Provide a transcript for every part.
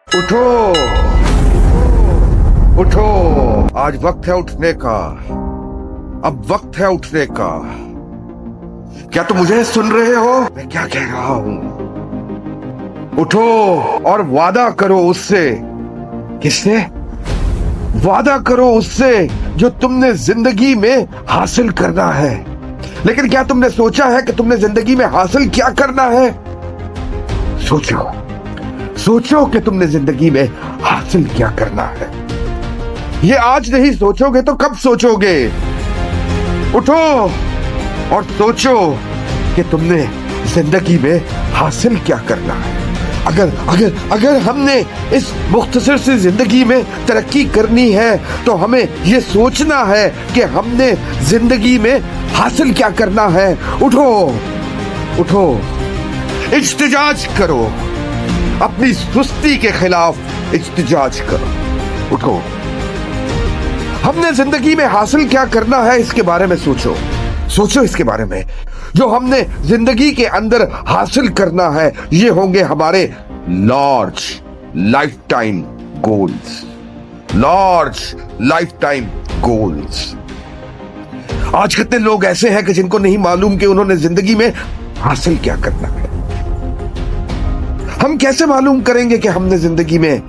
उठो उठो, आज वक्त है उठने का। अब वक्त है उठने का। क्या तुम मुझे सुन रहे हो? मैं क्या कह रहा हूं? उठो और वादा करो उससे। किससे? वादा करो उससे जो तुमने जिंदगी में हासिल करना है। लेकिन क्या तुमने सोचा है कि तुमने जिंदगी में हासिल क्या करना है? सोचो सोचो कि तुमने जिंदगी में हासिल क्या करना है। ये आज नहीं सोचोगे तो कब सोचोगे? उठो और सोचो कि तुमने जिंदगी में हासिल क्या करना है। अगर अगर अगर हमने इस मुख्तसर सी जिंदगी में तरक्की करनी है तो हमें ये सोचना है कि हमने जिंदगी में हासिल क्या करना है। उठो उठो, इज्तिजाज करो, अपनी सुस्ती के खिलाफ इज्तिजाज करो। उठो, हमने जिंदगी में हासिल क्या करना है इसके बारे में सोचो। सोचो इसके बारे में। जो हमने जिंदगी के अंदर हासिल करना है ये होंगे हमारे large life time goals. Large life time goals. आज कितने लोग ऐसे हैं कि जिनको नहीं मालूम कि उन्होंने जिंदगी में हासिल क्या करना है। हम कैसे मालूम करेंगे कि हमने जिंदगी में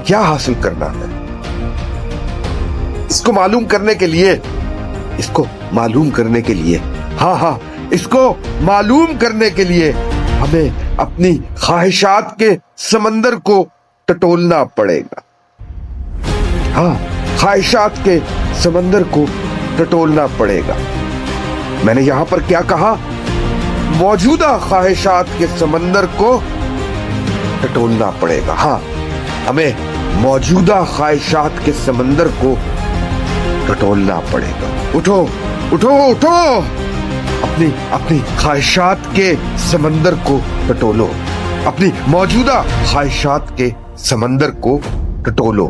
क्या हासिल करना है? इसको मालूम करने के लिए इसको मालूम करने के लिए हमें अपनी ख्वाहिशात के समंदर को टटोलना पड़ेगा। हाँ, ख्वाहिशात के समंदर को टटोलना पड़ेगा। मैंने यहां पर क्या कहा? मौजूदा ख्वाहिशात के समंदर को टटोलना पड़ेगा। हाँ, हमें मौजूदा ख्वाहिशात के समंदर को टटोलना पड़ेगा। उठो उठो उठो, अपनी अपनी ख्वाहिशात के समंदर को टटोलो। अपनी मौजूदा ख्वाहिशात के समंदर को टटोलो।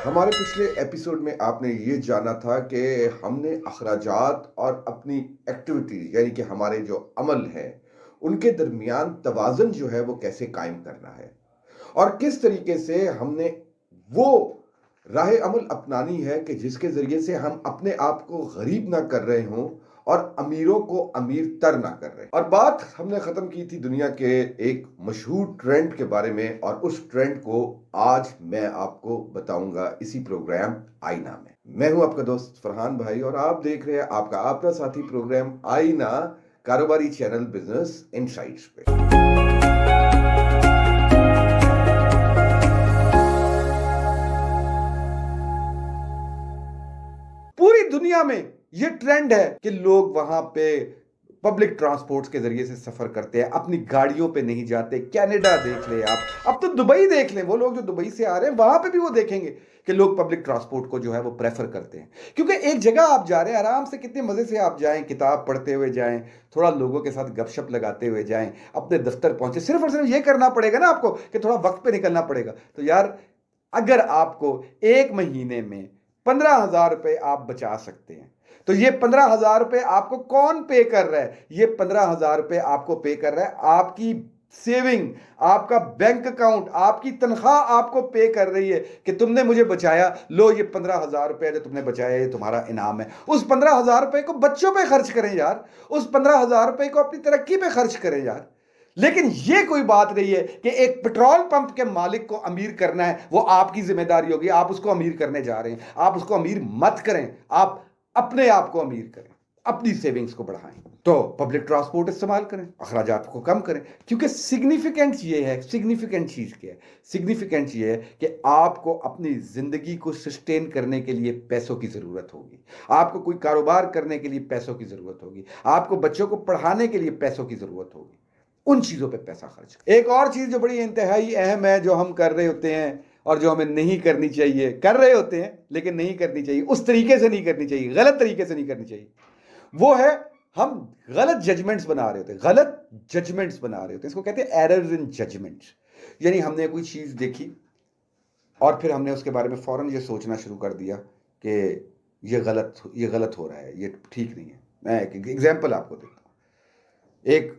हमारे पिछले एपिसोड में आपने ये जाना था कि हमने अखराजात और अपनी एक्टिविटी यानी कि हमारे जो अमल हैं उनके दरमियान तवाज़ुन जो है वो कैसे कायम करना है और किस तरीके से हमने वो राह अमल अपनानी है कि जिसके ज़रिए से हम अपने आप को गरीब ना कर रहे हों और अमीरों को अमीर तर ना कर रहे। और बात हमने ख़त्म की थी दुनिया के एक मशहूर ट्रेंड के बारे में और उस ट्रेंड को आज मैं आपको बताऊंगा इसी प्रोग्राम आईना में। मैं हूं आपका दोस्त फरहान भाई और आप देख रहे हैं आपका अपना साथी प्रोग्राम आईना, कारोबारी चैनल बिजनेस इनसाइट्स पे। पूरी दुनिया में ये ट्रेंड है कि लोग वहां पे पब्लिक ट्रांसपोर्ट्स के जरिए से सफर करते हैं, अपनी गाड़ियों पे नहीं जाते। कनाडा देख ले आप, अब तो दुबई देख लें। वो लोग जो दुबई से आ रहे हैं वहां पे भी वो देखेंगे कि लोग पब्लिक ट्रांसपोर्ट को जो है वो प्रेफर करते हैं, क्योंकि एक जगह आप जा रहे हैं आराम से, कितने मजे से आप जाएं, किताब पढ़ते हुए जाएं, थोड़ा लोगों के साथ गपशप लगाते हुए जाएं, अपने दफ्तर पहुंचे। सिर्फ और सिर्फ ये करना पड़ेगा ना आपको कि थोड़ा वक्त पे निकलना पड़ेगा। तो यार, अगर आपको एक महीने में 15,000 रुपए आप बचा सकते हैं तो ये 15,000 रुपए आपको कौन पे कर रहा है? ये 15,000 रुपए आपको पे कर रहा है आपकी सेविंग, आपका बैंक अकाउंट, आपकी तनख्वाह आपको पे कर रही है कि तुमने मुझे बचाया, लो ये 15,000 रुपए जो तुमने बचाया ये तुम्हारा इनाम है। उस 15,000 रुपए को बच्चों पे खर्च करें यार, उस 15,000 रुपए को अपनी तरक्की पे खर्च करें यार। लेकिन ये कोई बात नहीं है कि एक पेट्रोल पंप के मालिक को अमीर करना है, वो आपकी जिम्मेदारी होगी। आप उसको अमीर करने जा रहे हैं, आप उसको अमीर मत करें, आप अपने आप को अमीर करें, अपनी सेविंग्स को बढ़ाएं। तो पब्लिक ट्रांसपोर्ट इस्तेमाल करें, अखराजात को कम करें, क्योंकि सिग्निफिकेंट ये है, सिग्निफिकेंट चीज क्या है? सिग्निफिकेंट ये है कि आपको अपनी जिंदगी को सस्टेन करने के लिए पैसों की जरूरत होगी, आपको कोई कारोबार करने के लिए पैसों की जरूरत होगी, आपको बच्चों को पढ़ाने के लिए पैसों की जरूरत होगी। उन चीजों पे पैसा खर्च। एक और चीज जो बड़ी इंतहाई अहम है, जो हम कर रहे होते हैं और जो हमें नहीं करनी चाहिए, कर रहे होते हैं लेकिन नहीं करनी चाहिए, उस तरीके से नहीं करनी चाहिए, गलत तरीके से नहीं करनी चाहिए, वो है हम गलत जजमेंट्स बना रहे होते हैं। गलत जजमेंट्स बना रहे होते हैं, इसको कहते हैं एरर्स इन जजमेंट्स। यानी हमने कोई चीज देखी और फिर हमने उसके बारे में फौरन ये सोचना शुरू कर दिया कि ये गलत हो रहा है, ये ठीक नहीं है। मैं एक एग्जाम्पल आपको देता हूँ। एक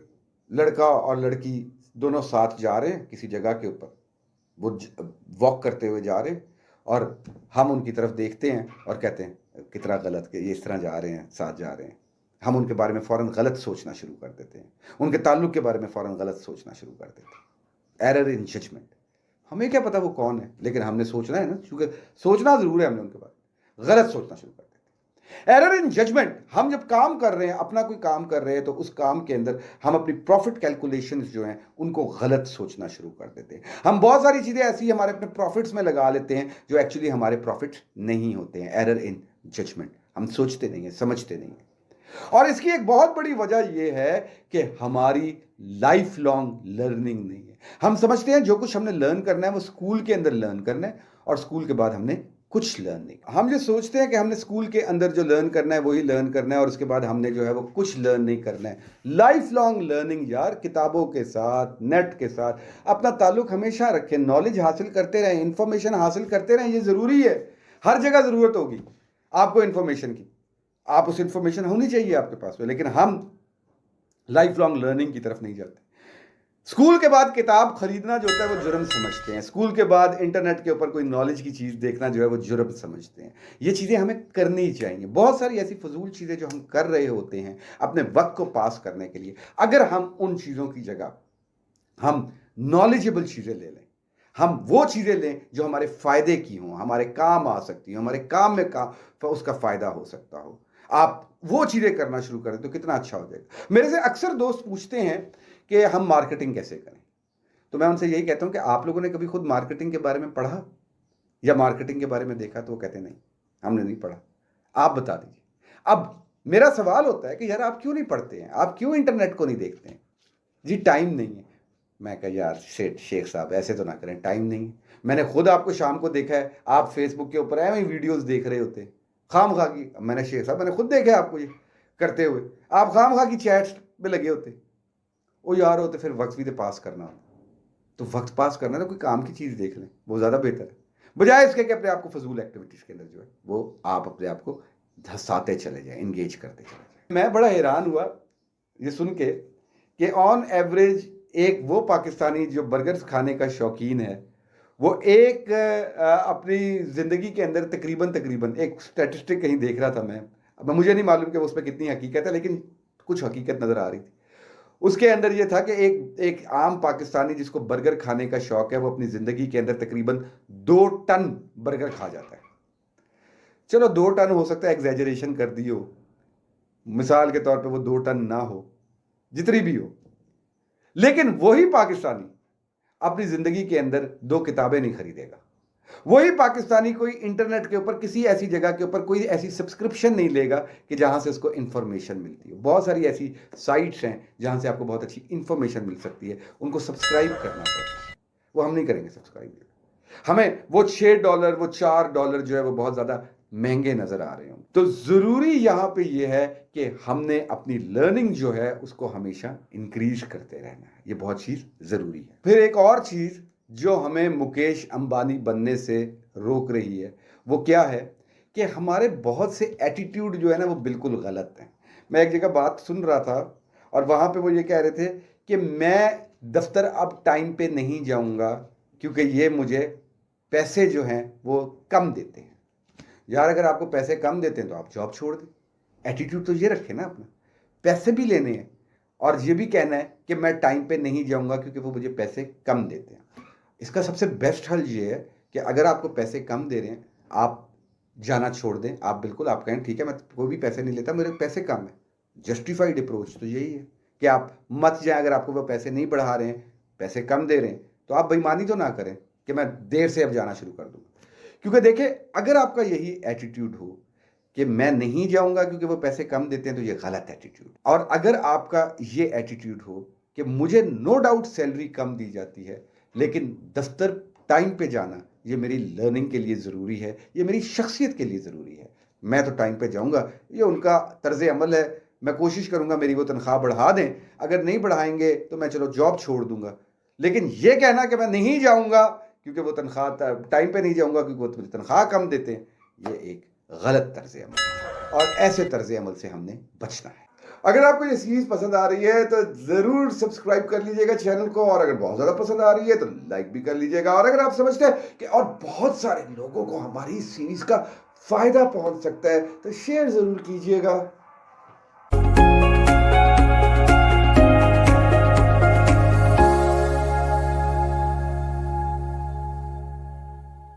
लड़का और लड़की दोनों साथ जा रहे हैं किसी जगह के ऊपर, وہ वॉक करते हुए जा रहे और हम उनकी तरफ देखते हैं और कहते हैं कितना गलत कि ये इस तरह जा रहे हैं, साथ जा रहे हैं। हम उनके बारे में फ़ौरन गलत सोचना शुरू कर देते हैं, उनके ताल्लुक के बारे में फ़ौरन गलत सोचना शुरू कर देते हैं। Error in judgement. हमें क्या पता वो कौन है, लेकिन हमने सोचना है ना, क्योंकि सोचना ज़रूर है हमने उनके बारे में, गलत सोचना शुरू कर देते हैं। एरर इन जजमेंट, हम जब काम कर रहे हैं, अपना कोई काम कर रहे हैं, तो उस काम के अंदर हम अपनी प्रॉफिट कैलकुलेशंस जो हैं उनको गलत सोचना शुरू कर देते हैं। हम बहुत सारी चीज़ें ऐसी हमारे अपने प्रॉफिट्स में लगा लेते हैं जो एक्चुअली हमारे प्रॉफिट्स नहीं होते हैं। एरर इन जजमेंट, हम सोचते नहीं हैं, समझते नहीं हैं। और इसकी एक बहुत बड़ी वजह यह है कि हमारी लाइफ लॉन्ग लर्निंग नहीं है। हम समझते हैं जो कुछ हमने लर्न करना है वो स्कूल के अंदर लर्न करना है, और स्कूल के बाद हमने कुछ लर्न नहीं। हम जो सोचते हैं कि हमने स्कूल के अंदर जो लर्न करना है वही लर्न करना है, और उसके बाद हमने जो है वो कुछ लर्न नहीं करना है। लाइफ लॉन्ग लर्निंग यार, किताबों के साथ, नेट के साथ अपना ताल्लुक हमेशा रखें, नॉलेज हासिल करते रहें, इंफॉर्मेशन हासिल करते रहें, ये ज़रूरी है। हर जगह ज़रूरत होगी आपको इन्फॉर्मेशन की, आप उस इन्फॉर्मेशन होनी चाहिए आपके पास में, लेकिन हम लाइफ लॉन्ग लर्निंग की तरफ नहीं जाते। स्कूल के बाद किताब खरीदना जो होता है वो जुर्म समझते हैं, स्कूल के बाद इंटरनेट के ऊपर कोई नॉलेज की चीज़ देखना जो है वो जुर्म समझते हैं। ये चीज़ें हमें करनी ही चाहिए। बहुत सारी ऐसी फजूल चीज़ें जो हम कर रहे होते हैं अपने वक्त को पास करने के लिए, अगर हम उन चीज़ों की जगह हम नॉलेजेबल चीज़ें ले लें, हम वो चीज़ें लें जो हमारे फ़ायदे की हों, हमारे काम आ सकती हों, हमारे काम में उसका फ़ायदा हो सकता हो, आप वो चीज़ें करना शुरू करें तो कितना अच्छा हो जाएगा। मेरे से अक्सर दोस्त पूछते हैं कि हम मार्केटिंग कैसे करें, तो मैं उनसे यही कहता हूं कि आप लोगों ने कभी खुद मार्केटिंग के बारे में पढ़ा या मार्केटिंग के बारे में देखा? तो वो कहते नहीं, हमने नहीं पढ़ा। आप बता दीजिए। अब मेरा सवाल होता है कि यार आप क्यों नहीं पढ़ते हैं, आप क्यों इंटरनेट को नहीं देखते हैं? जी टाइम नहीं है। मैं कहा यार शेख साहब ऐसे तो ना करें, टाइम नहीं है। मैंने खुद आपको शाम को देखा है, आप फेसबुक के ऊपर ऐसे वीडियोस देख रहे होते, खामखा की। मैंने शेख साहब मैंने खुद देखा है आपको ये करते हुए, आप खामखा की चैट्स पे लगे होते। वो यार होते फिर वक्त भी तो पास करना होता, तो वक्त पास करना है तो कोई काम की चीज़ देख लें, वो ज़्यादा बेहतर है, बजाय इसके कि अपने आप को फजूल एक्टिविटीज़ के अंदर जो है वो आप अपने आप को धसाते चले जाएं, इंगेज करते चले जाएं। मैं बड़ा हैरान हुआ ये सुन के कि ऑन एवरेज एक वो पाकिस्तानी जो बर्गर्स खाने का शौकीन है, वो एक अपनी ज़िंदगी के अंदर तकरीबन एक स्टैटिस्टिक कहीं देख रहा था मैं, अब मुझे नहीं मालूम कि उस पर कितनी हकीकत है, लेकिन कुछ हकीकत नज़र आ रही थी। उसके अंदर ये था कि एक आम पाकिस्तानी जिसको बर्गर खाने का शौक है, वो अपनी ज़िंदगी के अंदर तकरीबन 2 टन बर्गर खा जाता है। चलो 2 टन हो सकता है एग्जैजरेशन कर दी हो, मिसाल के तौर पे वो 2 टन ना हो, जितनी भी हो, लेकिन वही पाकिस्तानी अपनी ज़िंदगी के अंदर 2 किताबें नहीं खरीदेगा। वही पाकिस्तानी कोई इंटरनेट के ऊपर किसी ऐसी जगह के ऊपर कोई ऐसी सब्सक्रिप्शन नहीं लेगा कि जहां से उसको इन्फॉर्मेशन मिलती है। बहुत सारी ऐसी साइट्स हैं जहां से आपको बहुत अच्छी इन्फॉर्मेशन मिल सकती है, उनको सब्सक्राइब करना पड़ता है, वो हम नहीं करेंगे सब्सक्राइब। हमें वो $6 वो $4 जो है वो बहुत ज़्यादा महंगे नज़र आ रहे हों। तो ज़रूरी यहाँ पे ये है कि हमने अपनी लर्निंग जो है उसको हमेशा इंक्रीज करते रहना है, ये बहुत चीज़ ज़रूरी है। फिर एक और चीज़ जो हमें मुकेश अंबानी बनने से रोक रही है वो क्या है कि हमारे बहुत से एटीट्यूड जो है ना वो बिल्कुल गलत हैं। मैं एक जगह बात सुन रहा था और वहाँ पे वो ये कह रहे थे कि मैं दफ्तर अब टाइम पे नहीं जाऊँगा क्योंकि ये मुझे पैसे जो हैं वो कम देते हैं। यार अगर आपको पैसे कम देते हैं तो आप जॉब छोड़ दें। एटीट्यूड तो ये रखें ना अपना, पैसे भी लेने हैं और ये भी कहना है कि मैं टाइम पे नहीं जाऊँगा क्योंकि वो मुझे पैसे कम देते हैं। इसका सबसे बेस्ट हल ये है कि अगर आपको पैसे कम दे रहे हैं आप जाना छोड़ दें। आप बिल्कुल आप कहें ठीक है मैं कोई भी पैसे नहीं लेता, मेरे पैसे कम है। जस्टिफाइड अप्रोच तो यही है कि आप मत जाएं। अगर आपको वो पैसे नहीं बढ़ा रहे हैं, पैसे कम दे रहे हैं, तो आप बेईमानी तो ना करें कि मैं देर से अब जाना शुरू कर दूँ। क्योंकि देखिए अगर आपका यही एटीट्यूड हो कि मैं नहीं जाऊँगा क्योंकि वो पैसे कम देते हैं, तो ये गलत एटीट्यूड। और अगर आपका ये एटीट्यूड हो कि मुझे नो डाउट सैलरी कम दी जाती है लेकिन दफ्तर टाइम पे जाना ये मेरी लर्निंग के लिए ज़रूरी है, ये मेरी शख्सियत के लिए ज़रूरी है, मैं तो टाइम पे जाऊँगा, ये उनका तर्ज अमल है, मैं कोशिश करूँगा मेरी वो तनख्वाह बढ़ा दें, अगर नहीं बढ़ाएंगे तो मैं चलो जॉब छोड़ दूँगा। लेकिन ये कहना कि मैं नहीं जाऊँगा क्योंकि वो तनख्वाह टाइम पे नहीं जाऊँगा क्योंकि वो मुझे तनख्वाह कम देते हैं, ये एक गलत तर्ज अमल है और ऐसे तर्ज अमल से हमने बचना है। اگر آپ کو یہ سیریز پسند آ رہی ہے تو ضرور سبسکرائب کر لیجئے گا چینل کو، اور اگر بہت زیادہ پسند آ رہی ہے تو لائک بھی کر لیجئے گا، اور اگر آپ سمجھتے ہیں کہ اور بہت سارے لوگوں کو ہماری سیریز کا فائدہ پہنچ سکتا ہے تو شیئر ضرور کیجئے گا.